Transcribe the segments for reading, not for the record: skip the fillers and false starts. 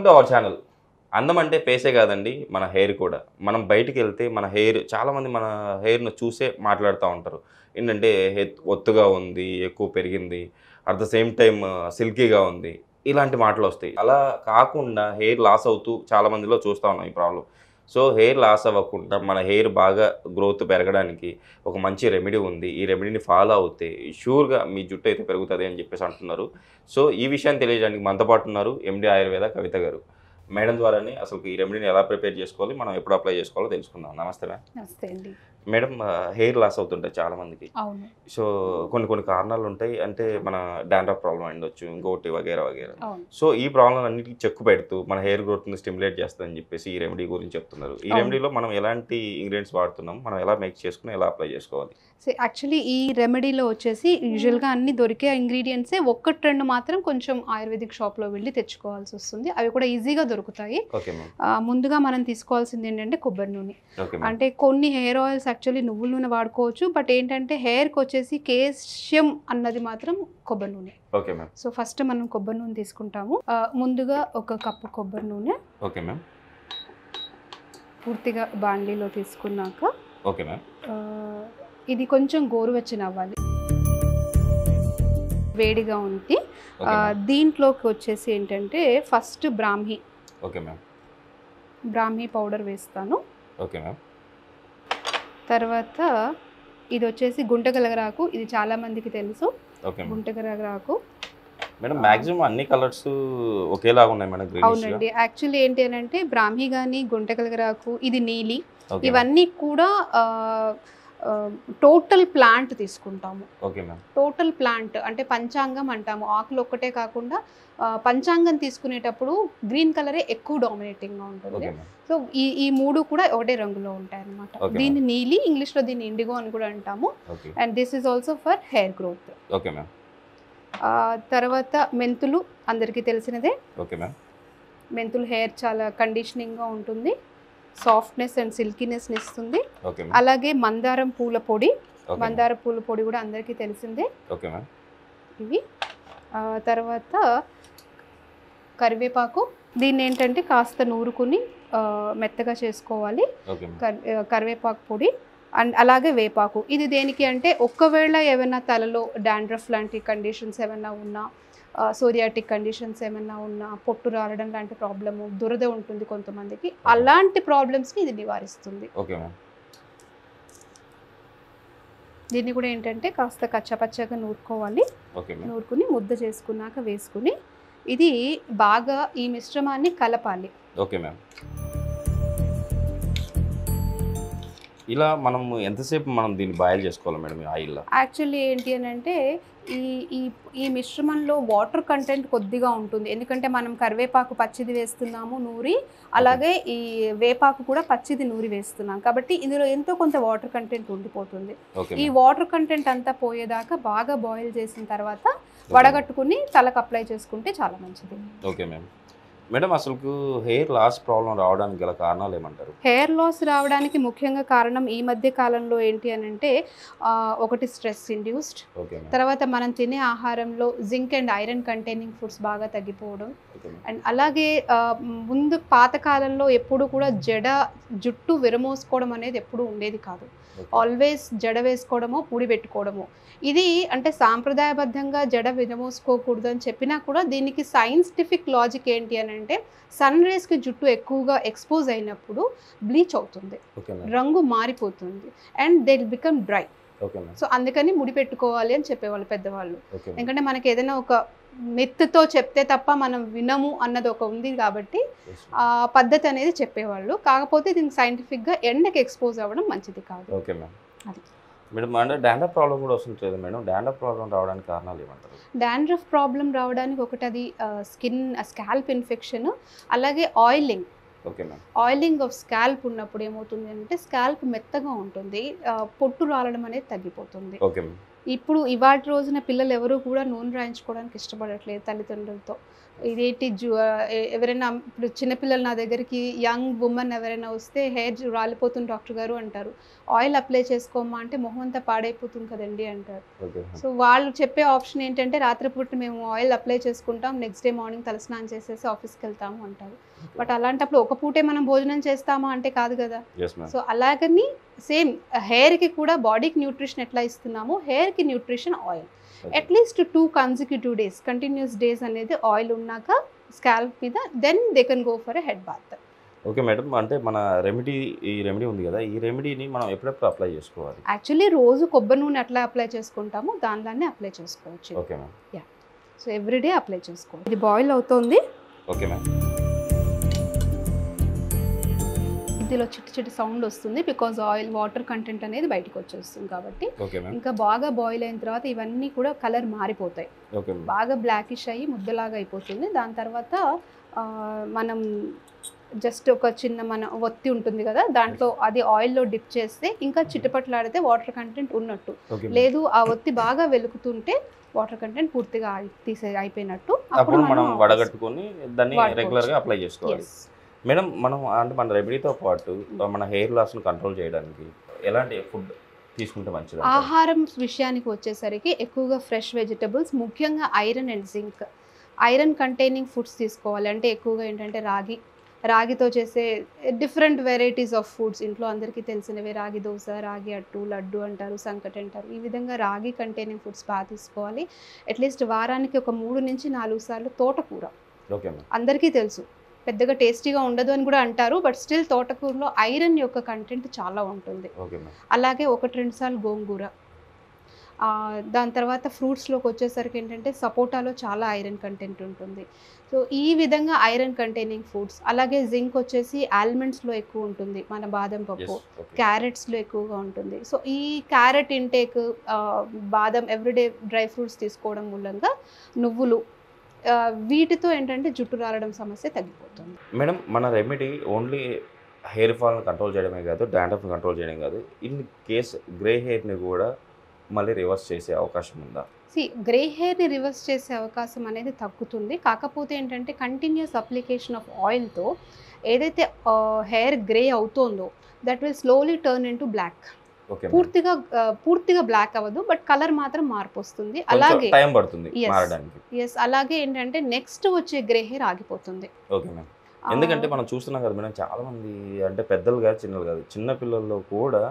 Welcome to our channel. అందం అంటే ఫేసే కాదండి, మన హెయిర్ కూడా. మనం బయటికి వెళ్తే మన హెయిర్ చాలామంది మన హెయిర్ను చూసే మాట్లాడుతూ ఉంటారు. ఏంటంటే ఒత్తుగా ఉంది, ఎక్కువ పెరిగింది, అట్ ద సేమ్ టైం సిల్కీగా ఉంది, ఇలాంటి మాటలు వస్తాయి. అలా కాకుండా హెయిర్ లాస్ అవుతూ చాలామందిలో చూస్తూ ఉన్నాం ఈ ప్రాబ్లం. సో హెయిర్ లాస్ అవ్వకుండా మన హెయిర్ బాగా గ్రోత్ పెరగడానికి ఒక మంచి రెమెడీ ఉంది. ఈ రెమెడీని ఫాలో అవుతే షూర్గా మీ జుట్టు అయితే పెరుగుతుంది అని చెప్పేసి అంటున్నారు. సో ఈ విషయాన్ని తెలియజేయడానికి మనతో పాటు ఉన్నారు ఎండి ఆయుర్వేద కవిత గారు. మేడం ద్వారానే అసలు ఈ రెమెడీని ఎలా ప్రిపేర్ చేసుకోవాలి, మనం ఎప్పుడు అప్లై చేసుకోవాలో తెలుసుకుందాం. నమస్తే మ్యామ్. నమస్తే అండి. మేడం, హెయిర్ లాస్ అవుతుంటాయి చాలామందికి. అవును. సో కొన్ని కారణాలు ఉంటాయి. అంటే మన డాండ్రఫ్ ప్రాబ్లం ఉండొచ్చు, ఇంకోటి వగేరా వగేరా. సో ఈ ప్రాబ్లం అన్నిటికీ చెక్కు పెడుతూ మన హెయిర్ గ్రోత్ని స్టిమ్యులేట్ చేస్తుందని చెప్పేసి ఈ రెమెడీ గురించి చెప్తున్నారు. ఈ రెమెడీలో మనం ఎలాంటి ఇంగ్రీడియంట్స్ వాడుతున్నాం, మనం ఎలా మేక్ చేసుకుని ఎలా అప్లై చేసుకోవాలి? సో యాక్చువల్లీ ఈ రెమెడీలో వచ్చేసి యూజువల్గా అన్ని దొరికే ఇంగ్రీడియంట్సే, ఒక్కటి రెండు మాత్రం కొంచెం ఆయుర్వేదిక్ షాప్లో వెళ్ళి తెచ్చుకోవాల్సి వస్తుంది. అవి కూడా ఈజీగా దొరుకుతాయి. ముందుగా మనం తీసుకోవాల్సింది ఏంటంటే కొబ్బరి నూనె. అంటే కొన్ని హెయిర్ ఆయిల్స్ యాక్చువల్లీ నువ్వుల నూనె వాడుకోవచ్చు, బట్ ఏంటంటే హెయిర్కి వచ్చేసి కేశం అన్నది మాత్రం కొబ్బరి నూనె. Okay ma'am. సో ఫస్ట్ మనం కొబ్బరి నూనె తీసుకుంటాము. ముందుగా 1 కప్పు కొబ్బరి నూనె. Okay ma'am. పూర్తిగా బాండ్లీలో తీసుకున్నాక ఓకే మ్యామ్, ఇది కొంచెం గోరువెచ్చని అవ్వాలి, వేడిగా ఉంది. దీంట్లోకి వచ్చేసి ఏంటంటే first brahmi. Okay ma'am. Brahmi powder వేస్తాను. Okay ma'am. తర్వాత ఇది వచ్చేసి గుంటగలగరాకు. ఇది చాలా మందికి తెలుసు. ఓకే. గుంటగలగరాకు మేడం మాక్సిమం అన్ని కలర్స్ ఒకేలాగా ఉన్నాయి మేడం. అవునండి. యాక్చువల్లీ ఏంటి అని అంటే బ్రాహ్మీ కానీ గుంటగలగరాకు, ఇది నీలి, ఇవన్నీ కూడా టోటల్ ప్లాంట్ తీసుకుంటాము. Okay ma'am. టోటల్ ప్లాంట్ అంటే పంచాంగం అంటాము. ఆకులు ఒక్కటే కాకుండా పంచాంగం తీసుకునేటప్పుడు గ్రీన్ కలరే ఎక్కువ డామినేటింగ్గా ఉంటుంది. సో ఈ మూడు కూడా ఒకటే రంగులో ఉంటాయి అన్నమాట. దీన్ని నీలి, ఇంగ్లీష్లో దీన్ని ఇండిగో అని కూడా అంటాము. And this is also for hair growth. Okay ma'am. తర్వాత మెంతులు అందరికీ తెలిసినదే. Okay ma'am. మెంతులు హెయిర్ చాలా కండిషనింగ్గా ఉంటుంది, సాఫ్ట్నెస్ అండ్ సిల్కీనెస్ ఇస్తుంది. అలాగే మందారం పూల పొడి. మందార పూల పొడి కూడా అందరికీ తెలిసిందే. Okay ma'am. ఇవి తర్వాత కరివేపాకు. దీన్ని ఏంటంటే కాస్త నూరుకుని మెత్తగా చేసుకోవాలి. కరివేపాకు పొడి అండ్ అలాగే వేపాకు. ఇది దేనికి అంటే ఒకవేళ ఏమైనా తలలో డాండ్రఫ్ లాంటి కండిషన్స్ ఏమైనా ఉన్నా, సోరియాటిక్ కండిషన్స్ ఏమైనా ఉన్నా, పొట్టు రాలడం లాంటి ప్రాబ్లము, దురద ఉంటుంది కొంతమందికి, అలాంటి ప్రాబ్లమ్స్ని ఇది నివారిస్తుంది. దీన్ని కూడా ఏంటంటే కాస్త కచ్చపచ్చగా నూరుకోవాలి. నూరుకుని ముద్ద చేసుకున్నాక వేసుకుని ఇది బాగా ఈ మిశ్రమాన్ని కలపాలి. Okay ma'am. ఇలా మనం ఎంతసేపు మనం దీన్ని బాయిల్ చేసుకోవాలి మేడం ఈ ఆయిల్లో? యాక్చువల్లీ ఏంటి అని అంటే ఈ మిశ్రమంలో వాటర్ కంటెంట్ కొద్దిగా ఉంటుంది. ఎందుకంటే మనం కరివేపాకు పచ్చిది వేస్తున్నాము నూరి, అలాగే ఈ వేపాకు కూడా పచ్చిది నూరి వేస్తున్నాం కాబట్టి ఇందులో ఎంతో కొంత వాటర్ కంటెంట్ ఉండిపోతుంది. ఈ వాటర్ కంటెంట్ అంతా పోయేదాకా బాగా బాయిల్ చేసిన తర్వాత వడగట్టుకుని తలకు అప్లై చేసుకుంటే చాలా మంచిది. Okay ma'am. మేడం అసలు హెయిర్ లాస్ ప్రాబ్లం రావడానికి గల కారణాలు ఏమంటారు? హెయిర్ లాస్ రావడానికి ముఖ్యంగా కారణం ఈ మధ్య కాలంలో ఏంటి అని అంటే ఒకటి స్ట్రెస్ ఇండ్యూస్డ్, తర్వాత మనం తినే ఆహారంలో zinc and iron containing foods బాగా తగ్గిపోవడం, అండ్ అలాగే ముందు పాతకాలంలో ఎప్పుడు కూడా జుట్టు విరమోసుకోవడం అనేది ఎప్పుడు ఉండేది కాదు. ఆల్వేస్ జడ వేసుకోవడమో పూడి పెట్టుకోవడమో. ఇది అంటే సాంప్రదాయబద్ధంగా జడ విరమోసుకోకూడదు అని చెప్పినా కూడా దీనికి సైంటిఫిక్ లాజిక్ ఏంటి అని అంటే సన్ రేస్కి జుట్టు ఎక్కువగా ఎక్స్పోజ్ అయినప్పుడు బ్లీచ్ అవుతుంది, రంగు మారిపోతుంది, and they will become dry. So అందుకని ముడి పెట్టుకోవాలి అని చెప్పేవాళ్ళు పెద్దవాళ్ళు. ఎందుకంటే మనకి ఏదైనా ఒక మెత్తుతో చెప్తే తప్ప మనం వినము అన్నది ఒక ఉంది కాబట్టి ఆ పద్ధతి అనేది చెప్పేవాళ్ళు. కాకపోతే దీనికి సైంటిఫిక్గా ఎండకి ఎక్స్పోజ్ అవ్వడం మంచిది కాదు. Okay ma'am. అది మేడం అంటే డాండ్రఫ్ ప్రాబ్లం కూడా వస్తుంటుంది మేడం. డాండ్రఫ్ ప్రాబ్లం రావడానికి కారణాలు ఏమంటారు? డాండ్రఫ్ ప్రాబ్లం రావడానికి ఒకటి అది స్కాల్ప్ ఇన్ఫెక్షన్, అలాగే ఆయిలింగ్. ఆయిలింగ్ ఆఫ్ స్కాల్ప్ ఉన్నప్పుడు ఏమవుతుంది అంటే స్కాల్ప్ మెత్తగా ఉంటుంది, పొట్టు రాలడం అనేది తగ్గిపోతుంది. ఇప్పుడు ఇవాటి రోజున పిల్లలు ఎవరు కూడా నూనె రాయించుకోవడానికి ఇష్టపడట్లేదు తల్లిదండ్రులతో. ఇదేంటి ఎవరైనా ఇప్పుడు చిన్నపిల్లలు నా దగ్గరికి యంగ్ ఉమెన్ ఎవరైనా వస్తే హెయిర్ రాలిపోతుంది డాక్టర్ గారు అంటారు. ఆయిల్ అప్లై చేసుకోమా అంటే మొహం అంతా పాడైపోతుంది కదండి అంటారు. సో వాళ్ళు చెప్పే ఆప్షన్ ఏంటంటే రాత్రిపూట మేము ఆయిల్ అప్లై చేసుకుంటాం, నెక్స్ట్ డే మార్నింగ్ తలస్నానం చేసేసి ఆఫీస్కి వెళ్తాము అంటారు. బట్ అలాంటప్పుడు ఒక పూటే మనం భోజనం చేస్తామా అంటే కాదు కదా. సో అలాగని సేమ్ హెయిర్కి కూడా బాడీకి న్యూట్రిషన్ ఎట్లా ఇస్తున్నామో హెయిర్కి nutrition oil. At least 2 consecutive days continuous days అనేది ఆయిల్ ఉన్నాక స్కాల్ప్ మీద then they can go for a head bath. Okay madam, అంటే మన ఈ రెమెడీ ఉంది కదా, ఈ రెమెడీని మనం ఎప్పుడెప్పుడు అప్లై చేసుకోవాలి? యాక్చువల్లీ రోజు కొబ్బరి నూనె ఎట్లా అప్లై చేసుకుంటామో దానిలానే అప్లై చేసుకోవచ్చు. Okay ma'am. Yeah, so everyday apply చేసుకోవాలి. ఇది బాయిల్ అవుతుంది. Okay ma'am. ఇందులో చిట్టి సౌండ్ వస్తుంది బికాజ్ ఆయిల్ వాటర్ కంటెంట్ అనేది బయటకు వచ్చేస్తుంది కాబట్టి. ఇంకా బాగా బాయిల్ అయిన తర్వాత ఇవన్నీ కూడా కలర్ మారిపోతాయి, బాగా బ్లాకిష్ అయ్యి ముద్దలాగా అయిపోతుంది. దాని తర్వాత మనం జస్ట్ ఒక చిన్న మన ఒత్తి ఉంటుంది కదా, దాంట్లో అది ఆయిల్లో డిప్ చేస్తే ఇంకా చిటపట్లాడితే వాటర్ కంటెంట్ ఉన్నట్టు. లేదు ఆ ఒత్తి బాగా వెలుగుతుంటే వాటర్ కంటెంట్ పూర్తిగా అయిపోయినట్టు. అప్పుడు మనం వడగట్టుకొని దాన్ని రెగ్యులర్గా అప్లై చేసుకోవాలి. మేడం, మనం అంటే మన రెమెడీతో పాటు మన హెయిర్ లాస్ను కంట్రోల్ చేయడానికి ఎలాంటి ఫుడ్ తీసుకుంటే మంచిది? ఆహారం విషయానికి వచ్చేసరికి ఎక్కువగా ఫ్రెష్ వెజిటబుల్స్, ముఖ్యంగా iron and zinc, iron containing foods తీసుకోవాలి. అంటే ఎక్కువగా ఏంటంటే రాగితో చేసే డిఫరెంట్ వెరైటీస్ ఆఫ్ ఫుడ్స్, ఇంట్లో అందరికీ తెలిసినవి రాగి దోశ, రాగి అట్టు, లడ్డు అంటారు, సంకటి అంటారు. ఈ విధంగా రాగి కంటైనింగ్ ఫుడ్స్ బాగా తీసుకోవాలి. అట్లీస్ట్ వారానికి ఒక 3 నుంచి 4 సార్లు తోటకూర. అందరికీ తెలుసు పెద్దగా టేస్టీగా ఉండదు అని కూడా అంటారు, బట్ స్టిల్ తోటకూరలో ఐరన్ యొక్క కంటెంట్ చాలా ఉంటుంది. అలాగే 1-2 సార్లు గోంగూర. దాని తర్వాత ఫ్రూట్స్లోకి వచ్చేసరికి ఏంటంటే సపోటాలో చాలా ఐరన్ కంటెంట్ ఉంటుంది. సో ఈ విధంగా ఐరన్ కంటైనింగ్ ఫుడ్స్. అలాగే జింక్ వచ్చేసి ఆల్మండ్స్లో ఎక్కువ ఉంటుంది, మన బాదం పప్పు, క్యారెట్స్లో ఎక్కువగా ఉంటుంది. సో ఈ క్యారెట్ ఇంటేక్, బాదం, ఎవ్రీడే డ్రై ఫ్రూట్స్ తీసుకోవడం మూలంగా, నువ్వులు, వీటితో ఏంటంటే జుట్టు రాలడం సమస్య తగ్గిపోతుంది. మేడం, మన రెమెడీ ఓన్లీ హెయిర్ ఫాల్ని కంట్రోల్ చేయడమే కాదు, డాండ్రఫ్ని కంట్రోల్ చేయడం కాదు, ఇన్ కేస్ గ్రే హెయిర్ని కూడా మళ్ళీ రివర్స్ చేసే అవకాశం ఉందా? గ్రే హెయిర్ని రివర్స్ చేసే అవకాశం అనేది తగ్గుతుంది. కాకపోతే ఏంటంటే కంటిన్యూస్ అప్లికేషన్ ఆఫ్ ఆయిల్తో ఏదైతే హెయిర్ గ్రే అవుతుందో that will slowly turn in to black. పూర్తిగా బ్లాక్ అవ్వదు, బట్ కలర్ మాత్రం మార్పు వస్తుంది. అలాగే టైం పడుతుంది మారడానికి. అలాగే ఏంటంటే నెక్స్ట్ వచ్చే గ్రే హెయిర్ ఆగిపోతుంది. Okay ma'am. ఎందుకంటే మనం చూస్తున్నాం కదా మేడం, చాలా మంది అంటే పెద్దలు కాదు, చిన్నలు కాదు, చిన్న పిల్లల్లో కూడా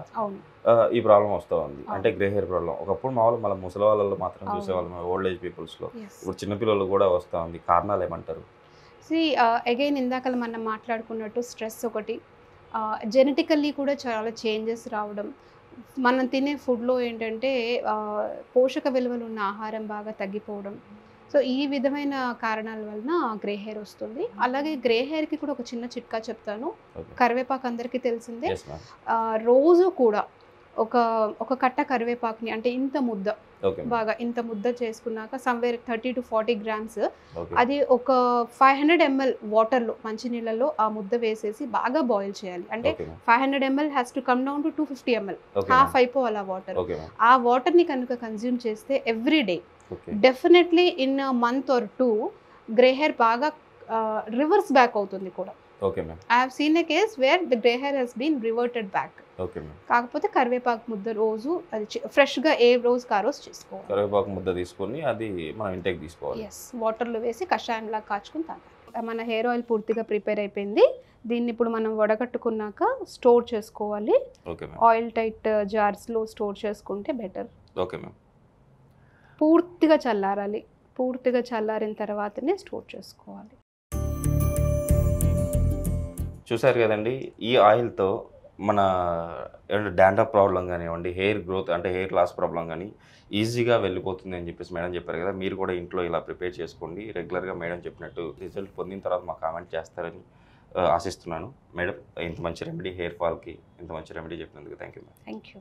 ఈ ప్రాబ్లం వస్తూ ఉంది. అంటే గ్రే హెయిర్ ప్రాబ్లం. ఒకప్పుడు మామూలు మన ముసలి వాళ్ళలో మాత్రం చూసేవాళ్ళం, ఓల్డ్ ఏజ్ పీపుల్స్లో. ఇప్పుడు చిన్నపిల్లలు కూడా వస్తూ ఉంది. కారణాలు ఏమంటారు? అగైన్ ఇందాక మనం మాట్లాడుకున్నట్టు స్ట్రెస్ ఒకటి, జెనెటికల్లీ కూడా చాలా చేంజెస్ రావడం, మనం తినే ఫుడ్లో ఏంటంటే పోషక విలువలు ఉన్న ఆహారం బాగా తగ్గిపోవడం. సో ఈ విధమైన కారణాల వలన గ్రే హెయిర్ వస్తుంది. అలాగే గ్రే హెయిర్కి కూడా ఒక చిన్న చిట్కా చెప్తాను. కరివేపాకు అందరికీ తెలిసిందే. రోజు కూడా ఒక కట్ట కరివేపాకుని, అంటే ఇంత ముద్ద, బాగా ఇంత ముద్ద చేసుకున్నాక సమ్వేర్ 30 to 40 grams, అది ఒక 500 ml వాటర్లో, మంచినీళ్ళలో ఆ ముద్ద వేసేసి బాగా బాయిల్ చేయాలి. అంటే 500 ml has to come down to 250 ml, half అయిపోవాలి ఆ వాటర్. ఆ వాటర్ని కనుక కన్జ్యూమ్ చేస్తే every day definitely in month or 2 grey hair బాగా రివర్స్ బ్యాక్ అవుతుంది కూడా. I have seen a case where the grey hair has been reverted back. కాకపోతే కరివేపాకు ముద్ద రోజు అది ఫ్రెష్గా ఏ రోజుకి ఆ రోజు చేసుకోవాలి. కరివేపాకు ముద్ద తీసుకొని అది మనం ఇంటేక్ తీసుకోవాలి. వాటర్లో వేసి కషాయంలా కాచుకుని తాగాలి. మన హెయిర్ ఆయిల్ పూర్తిగా ప్రిపేర్ అయిపోయింది. దీన్ని ఇప్పుడు మనం వడగట్టుకున్నాక స్టోర్ చేసుకోవాలి. ఆయిల్ టైట్ జార్స్లో స్టోర్ చేసుకుంటే బెటర్. Okay ma'am. పూర్తిగా చల్లారాలి. పూర్తిగా చల్లారిన తర్వాతనే స్టోర్ చేసుకోవాలి. చూసారు కదండి, ఈ ఆయిల్తో మన డాండ్రఫ్ ప్రాబ్లం కానివ్వండి, హెయిర్ గ్రోత్ అంటే హెయిర్ లాస్ ప్రాబ్లం కానీ ఈజీగా వెళ్ళిపోతుంది అని చెప్పేసి మేడం చెప్పారు కదా. మీరు కూడా ఇంట్లో ఇలా ప్రిపేర్ చేసుకోండి. రెగ్యులర్గా మేడం చెప్పినట్టు రిజల్ట్ పొందిన తర్వాత మాకు కామెంట్ చేస్తారని ఆశిస్తున్నాను. మేడం, ఇంత మంచి రెమెడీ హెయిర్ ఫాల్కి ఇంత మంచి రెమెడీ చెప్పినందుకు థ్యాంక్ యూ.